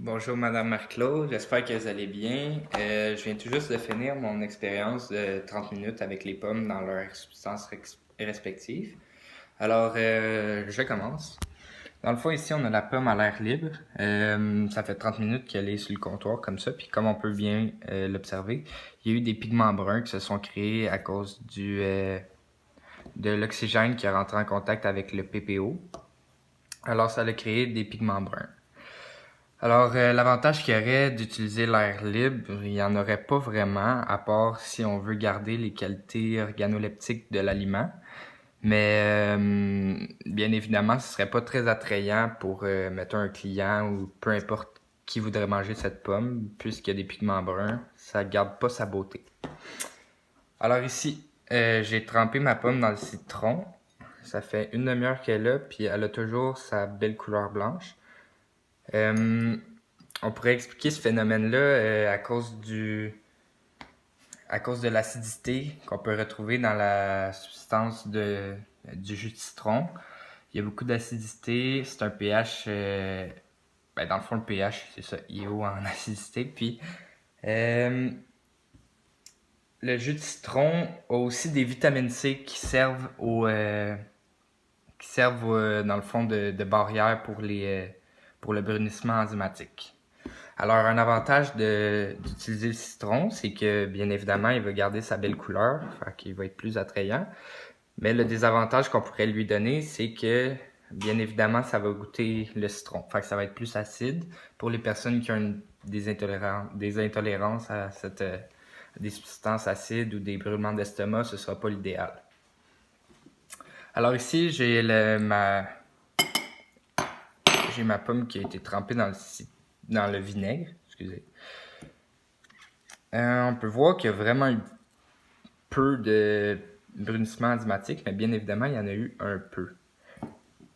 Bonjour Madame Marclos, j'espère que vous allez bien. Je viens tout juste de finir mon expérience de 30 minutes avec les pommes dans leurs substances respectives. Alors, je commence. Dans le fond, ici, on a la pomme à l'air libre. Ça fait 30 minutes qu'elle est sur le comptoir comme ça. Puis comme on peut bien l'observer, il y a eu des pigments bruns qui se sont créés à cause de l'oxygène qui est rentré en contact avec le PPO. Alors, ça a créé des pigments bruns. Alors, l'avantage qu'il y aurait d'utiliser l'air libre, il n'y en aurait pas vraiment, à part si on veut garder les qualités organoleptiques de l'aliment. Mais bien évidemment, ce serait pas très attrayant pour, mettons, un client ou peu importe qui voudrait manger cette pomme, puisqu'il y a des pigments bruns, ça garde pas sa beauté. Alors ici, j'ai trempé ma pomme dans le citron. Ça fait une demi-heure qu'elle est là, puis elle a toujours sa belle couleur blanche. Euh, on pourrait expliquer ce phénomène-là à cause de l'acidité qu'on peut retrouver dans la substance du jus de citron. Il y a beaucoup d'acidité, c'est un pH, dans le fond le pH c'est ça, il est haut en acidité. Puis euh, le jus de citron a aussi des vitamines C qui servent dans le fond de barrière pour le brunissement enzymatique. Alors, un avantage d'utiliser le citron, c'est que, bien évidemment, il va garder sa belle couleur, fait qu'il va être plus attrayant. Mais le désavantage qu'on pourrait lui donner, c'est que, bien évidemment, ça va goûter le citron. Fait que ça va être plus acide. Pour les personnes qui ont des intolérances à des substances acides ou des brûlements d'estomac, ce sera pas l'idéal. Alors ici, j'ai ma pomme qui a été trempée dans le vinaigre. Excusez. On peut voir qu'il y a vraiment eu peu de brunissement enzymatique, mais bien évidemment, il y en a eu un peu.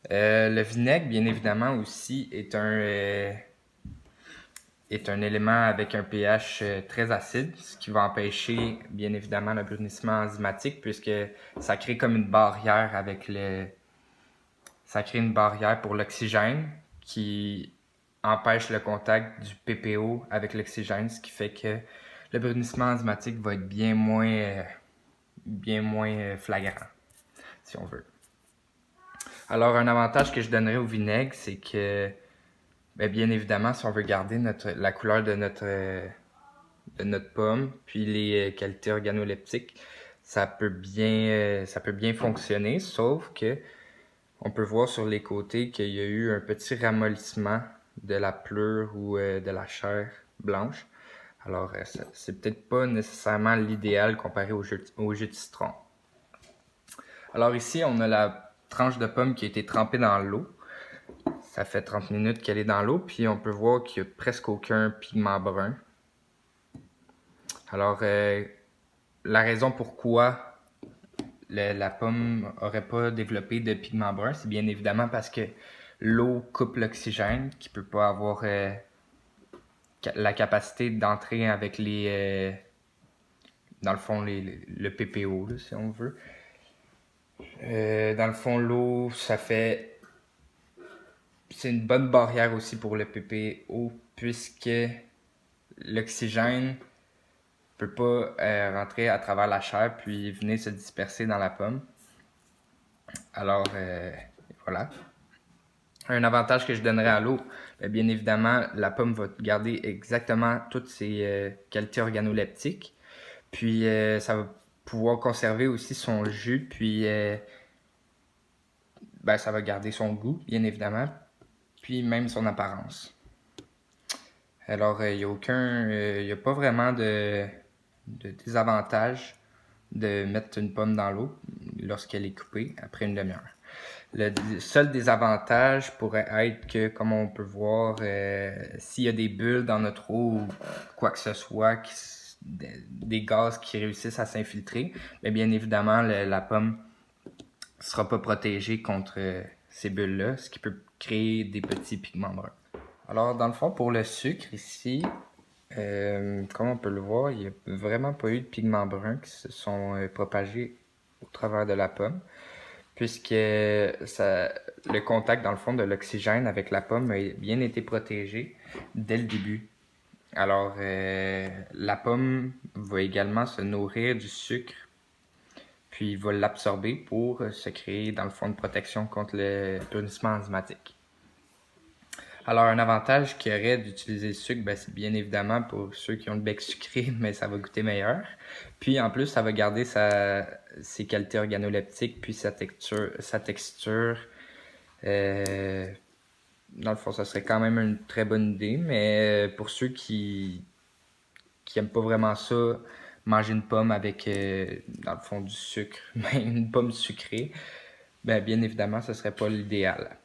Le vinaigre, bien évidemment, aussi est un élément avec un pH très acide, ce qui va empêcher, bien évidemment, le brunissement enzymatique, puisque ça crée comme une barrière ça crée une barrière pour l'oxygène qui empêche le contact du PPO avec l'oxygène, ce qui fait que le brunissement enzymatique va être bien moins flagrant, si on veut. Alors, un avantage que je donnerais au vinaigre, c'est que, bien évidemment, si on veut garder la couleur de notre pomme, puis les qualités organoleptiques, ça peut bien fonctionner, sauf que on peut voir sur les côtés qu'il y a eu un petit ramollissement de la pleure ou de la chair blanche. Alors, c'est peut-être pas nécessairement l'idéal comparé au jus de citron. Alors ici, on a la tranche de pomme qui a été trempée dans l'eau. Ça fait 30 minutes qu'elle est dans l'eau, puis on peut voir qu'il n'y a presque aucun pigment brun. Alors, la raison pourquoi la pomme n'aurait pas développé de pigment brun, c'est bien évidemment parce que l'eau coupe l'oxygène, qui peut pas avoir la capacité d'entrer avec dans le fond, le PPO, là, si on veut. Dans le fond, l'eau, c'est une bonne barrière aussi pour le PPO, puisque l'oxygène peut pas rentrer à travers la chair puis venir se disperser dans la pomme. Alors, voilà. Un avantage que je donnerais à l'eau, bien évidemment, la pomme va garder exactement toutes ses qualités organoleptiques. Puis, ça va pouvoir conserver aussi son jus, puis ça va garder son goût, bien évidemment, puis même son apparence. Alors, il n'y a pas vraiment de désavantage de mettre une pomme dans l'eau lorsqu'elle est coupée après une demi-heure. Le seul désavantage pourrait être que, comme on peut voir, s'il y a des bulles dans notre eau ou quoi que ce soit, des gaz qui réussissent à s'infiltrer, mais bien évidemment, la pomme ne sera pas protégée contre ces bulles-là, ce qui peut créer des petits pigments bruns. Alors, dans le fond, pour le sucre ici, comme on peut le voir, il n'y a vraiment pas eu de pigments bruns qui se sont propagés au travers de la pomme. puisque le contact, dans le fond, de l'oxygène avec la pomme a bien été protégé dès le début. Alors, la pomme va également se nourrir du sucre, puis va l'absorber pour se créer, dans le fond, une protection contre le brunissement enzymatique. Alors, un avantage qu'il y aurait d'utiliser le sucre, c'est bien évidemment pour ceux qui ont le bec sucré, mais ça va goûter meilleur. Puis, en plus, ça va garder ses qualités organoleptiques, puis sa texture. Dans le fond, ça serait quand même une très bonne idée, mais pour ceux qui aiment pas vraiment ça, manger une pomme avec, dans le fond, du sucre, une pomme sucrée, bien évidemment, ce serait pas l'idéal.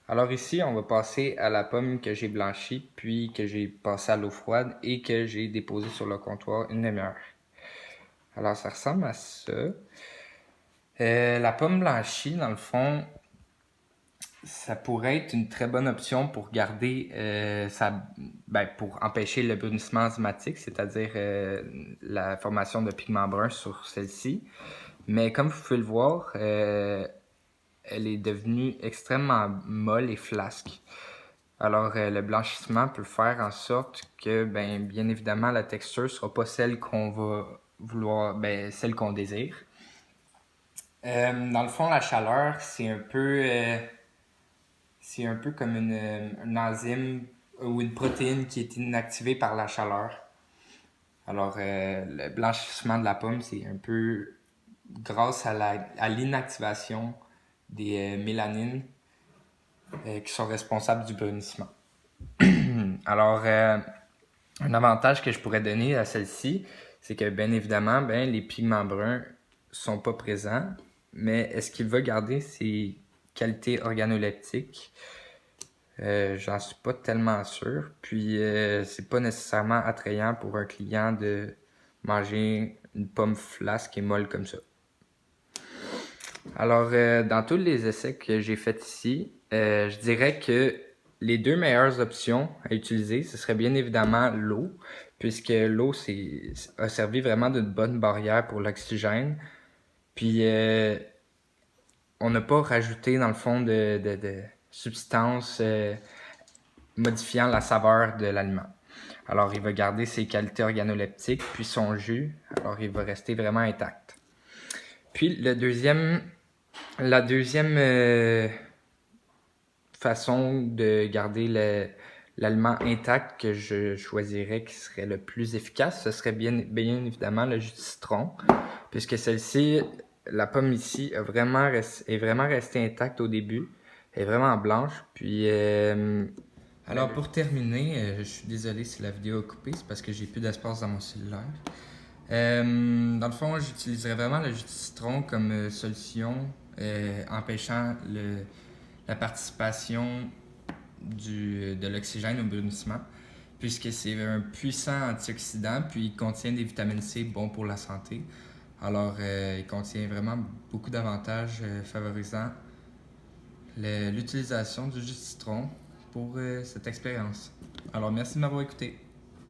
Alors ici, on va passer à la pomme que j'ai blanchie, puis que j'ai passée à l'eau froide et que j'ai déposée sur le comptoir une demi-heure. Alors ça ressemble à ça. La pomme blanchie, dans le fond, ça pourrait être une très bonne option pour garder pour empêcher le brunissement enzymatique, c'est-à-dire la formation de pigments bruns sur celle-ci. Mais comme vous pouvez le voir, elle est devenue extrêmement molle et flasque. Alors, le blanchissement peut faire en sorte que, bien évidemment, la texture ne sera pas celle qu'on va vouloir, celle qu'on désire. Dans le fond, la chaleur, c'est un peu comme une enzyme ou une protéine qui est inactivée par la chaleur. Alors, le blanchissement de la pomme, c'est un peu grâce à l'inactivation des mélanines qui sont responsables du brunissement. Alors, un avantage que je pourrais donner à celle-ci, c'est que bien évidemment, les pigments bruns sont pas présents, mais est-ce qu'il va garder ses qualités organoleptiques? J'en suis pas tellement sûr. Puis, c'est pas nécessairement attrayant pour un client de manger une pomme flasque et molle comme ça. Alors, dans tous les essais que j'ai faits ici, je dirais que les deux meilleures options à utiliser, ce serait bien évidemment l'eau, puisque l'eau a servi vraiment d'une bonne barrière pour l'oxygène. Puis, on n'a pas rajouté, dans le fond, de substances modifiant la saveur de l'aliment. Alors, il va garder ses qualités organoleptiques, puis son jus, alors il va rester vraiment intact. Puis, la deuxième façon de garder l'aliment intact que je choisirais qui serait le plus efficace, ce serait bien évidemment le jus de citron, puisque celle-ci, la pomme ici, est vraiment restée intacte au début. Elle est vraiment blanche. Puis, alors pour terminer, je suis désolé si la vidéo est coupée, c'est parce que j'ai plus d'espace dans mon cellulaire. Dans le fond, j'utiliserais vraiment le jus de citron comme solution, empêchant la participation de l'oxygène au brunissement, puisque c'est un puissant antioxydant, puis il contient des vitamines C bons pour la santé. Alors, il contient vraiment beaucoup d'avantages favorisant l'utilisation du jus de citron pour cette expérience. Alors, merci de m'avoir écouté.